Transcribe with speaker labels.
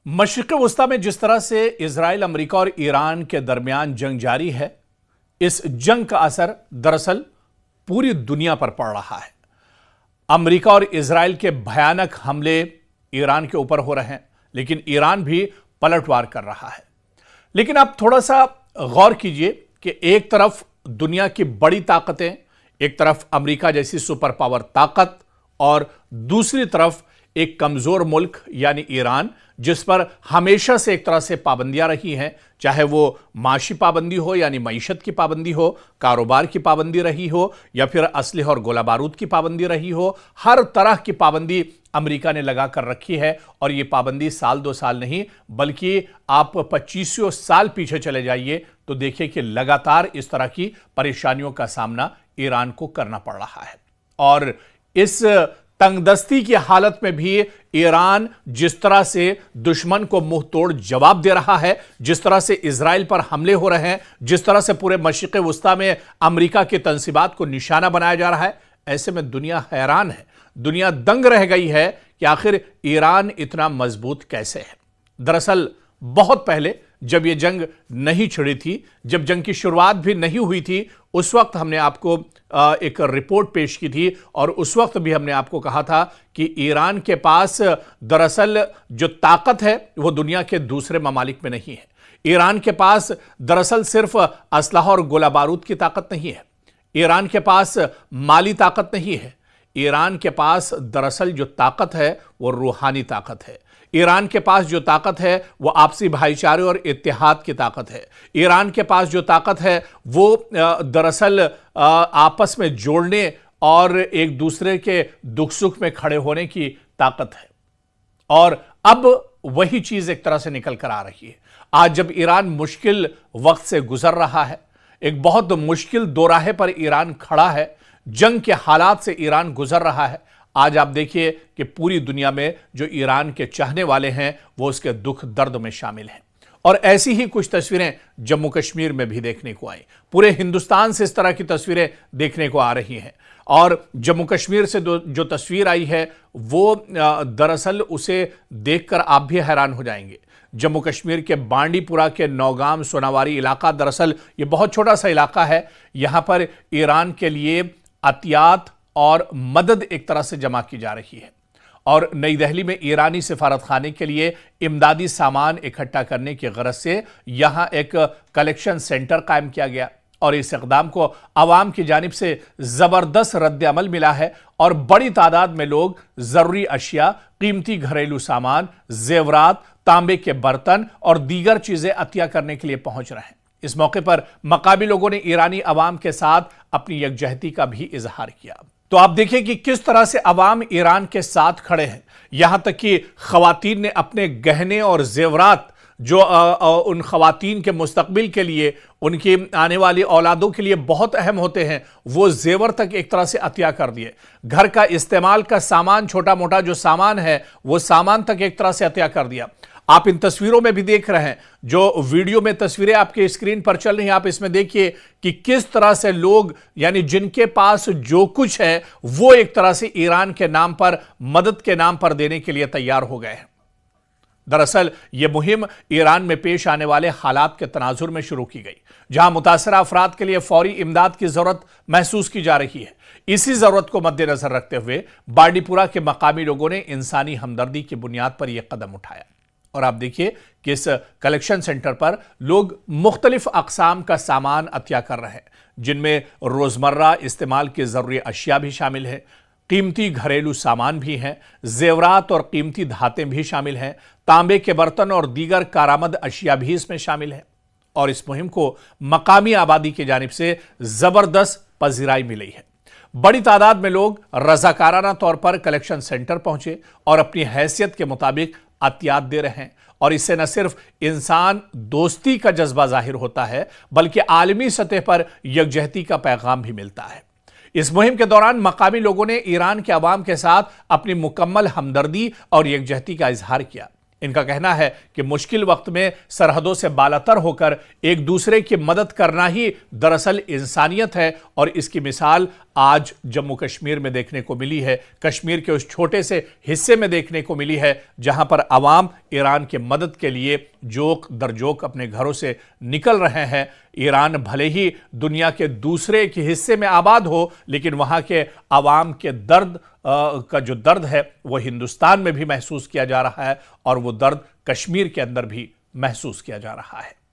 Speaker 1: मशरिक़ वस्ता में जिस तरह से इजराइल, अमेरिका और ईरान के दरमियान जंग जारी है, इस जंग का असर दरअसल पूरी दुनिया पर पड़ रहा है। अमेरिका और इजराइल के भयानक हमले ईरान के ऊपर हो रहे हैं, लेकिन ईरान भी पलटवार कर रहा है। लेकिन आप थोड़ा सा गौर कीजिए कि एक तरफ दुनिया की बड़ी ताकतें, एक तरफ अमेरिका जैसी सुपर पावर ताकत और दूसरी तरफ एक कमजोर मुल्क यानी ईरान, जिस पर हमेशा से एक तरह से पाबंदियां रही हैं, चाहे वो माशी पाबंदी हो यानी मईशत की पाबंदी हो, कारोबार की पाबंदी रही हो या फिर असलहे और गोला बारूद की पाबंदी रही हो। हर तरह की पाबंदी अमेरिका ने लगा कर रखी है और यह पाबंदी साल दो साल नहीं बल्कि आप 25 साल पीछे चले जाइए तो देखिए कि लगातार इस तरह की परेशानियों का सामना ईरान को करना पड़ रहा है। और इस तंगदस्ती की हालत में भी ईरान जिस तरह से दुश्मन को मुंह तोड़ जवाब दे रहा है, जिस तरह से इजराइल पर हमले हो रहे हैं, जिस तरह से पूरे मशरिक़ वस्ता में अमेरिका के तंसीबात को निशाना बनाया जा रहा है, ऐसे में दुनिया हैरान है, दुनिया दंग रह गई है कि आखिर ईरान इतना मजबूत कैसे है। दरअसल बहुत पहले जब यह जंग नहीं छिड़ी थी, जब जंग की शुरुआत भी नहीं हुई थी, उस वक्त हमने आपको एक रिपोर्ट पेश की थी और उस वक्त भी हमने आपको कहा था कि ईरान के पास दरअसल जो ताकत है वो दुनिया के दूसरे ममालिक में नहीं है। ईरान के पास दरअसल सिर्फ असलहा और गोला बारूद की ताकत नहीं है, ईरान के पास माली ताकत नहीं है, ईरान के पास दरअसल जो ताकत है वो रूहानी ताकत है। ईरान के पास जो ताकत है वो आपसी भाईचारे और इत्तेहाद की ताकत है। ईरान के पास जो ताकत है वो दरअसल आपस में जोड़ने और एक दूसरे के दुख सुख में खड़े होने की ताकत है। और अब वही चीज एक तरह से निकल कर आ रही है। आज जब ईरान मुश्किल वक्त से गुजर रहा है, एक बहुत मुश्किल दोराहे पर ईरान खड़ा है, जंग के हालात से ईरान गुजर रहा है, आज आप देखिए कि पूरी दुनिया में जो ईरान के चाहने वाले हैं वो उसके दुख दर्द में शामिल हैं। और ऐसी ही कुछ तस्वीरें जम्मू कश्मीर में भी देखने को आई। पूरे हिंदुस्तान से इस तरह की तस्वीरें देखने को आ रही हैं। और जम्मू कश्मीर से जो तस्वीर आई है वो दरअसल उसे देखकर आप भी हैरान हो जाएंगे। जम्मू कश्मीर के बांडीपुरा के नौगाम सोनावारी इलाका, दरअसल ये बहुत छोटा सा इलाका है। यहां पर ईरान के लिए अतियात और मदद एक तरह से जमा की जा रही है और नई दिल्ली में ईरानी सिफारत खाने के लिए इमदादी सामान इकट्ठा करने की गरज से यहां एक कलेक्शन सेंटर कायम किया गया और इस इक़दाम को आवाम की जानिब से जबरदस्त रद्द अमल मिला है और बड़ी तादाद में लोग जरूरी अशिया, कीमती घरेलू सामान, जेवरात, तांबे के बर्तन और दीगर चीजें अतिया करने के लिए पहुंच रहे हैं। इस मौके पर मकामी लोगों ने ईरानी अवाम के साथ अपनी यकजहती का भी इजहार किया। तो आप देखिए कि किस तरह से अवाम ईरान के साथ खड़े हैं। यहां तक कि खवातीन ने अपने गहने और जेवरात जो उन खवातीन के मुस्तकबिल के लिए, उनकी आने वाली औलादों के लिए बहुत अहम होते हैं, वो जेवर तक एक तरह से अतिया कर दिए। घर का इस्तेमाल का सामान, छोटा मोटा जो सामान है वो सामान तक एक तरह से अतिया कर दिया। आप इन तस्वीरों में भी देख रहे हैं, जो वीडियो में तस्वीरें आपके स्क्रीन पर चल रही हैं, आप इसमें देखिए कि किस तरह से लोग, यानी जिनके पास जो कुछ है वो एक तरह से ईरान के नाम पर, मदद के नाम पर देने के लिए तैयार हो गए हैं। दरअसल यह मुहिम ईरान में पेश आने वाले हालात के तनाजुर में शुरू की गई, जहां मुतासरा अफराद के लिए फौरी इमदाद की जरूरत महसूस की जा रही है। इसी जरूरत को मद्देनजर रखते हुए बांडीपुरा के मकामी लोगों ने इंसानी हमदर्दी की बुनियाद पर यह कदम उठाया। और आप देखिए कि इस कलेक्शन सेंटर पर लोग मुख्तलिफ अकसाम का सामान अतिया कर रहे हैं, जिनमें रोजमर्रा इस्तेमाल की जरूरी अशिया भी शामिल है, कीमती घरेलू सामान भी हैं, जेवरात और कीमती धातें भी शामिल हैं, तांबे के बर्तन और दीगर कारामद अशिया भी इसमें शामिल है। और इस मुहिम को मकामी आबादी की जानिब से जबरदस्त पजीराई मिली है। बड़ी तादाद में लोग रजाकाराना तौर पर कलेक्शन सेंटर पहुंचे और अपनी हैसियत के मुताबिक अतियात दे रहे हैं। और इससे न सिर्फ इंसान दोस्ती का जज्बा जाहिर होता है बल्कि आलमी सतह पर यकजहती का पैगाम भी मिलता है। इस मुहिम के दौरान मकामी लोगों ने ईरान के अवाम के साथ अपनी मुकम्मल हमदर्दी और यकजहती का इजहार किया। इनका कहना है कि मुश्किल वक्त में सरहदों से बालातर होकर एक दूसरे की मदद करना ही दरअसल इंसानियत है और इसकी मिसाल आज जम्मू कश्मीर में देखने को मिली है। कश्मीर के उस छोटे से हिस्से में देखने को मिली है जहां पर अवाम ईरान की मदद के लिए जोक दर जोक अपने घरों से निकल रहे हैं। ईरान भले ही दुनिया के दूसरे के हिस्से में आबाद हो, लेकिन वहां के अवाम के दर्द का जो दर्द है वो हिंदुस्तान में भी महसूस किया जा रहा है और वो दर्द कश्मीर के अंदर भी महसूस किया जा रहा है।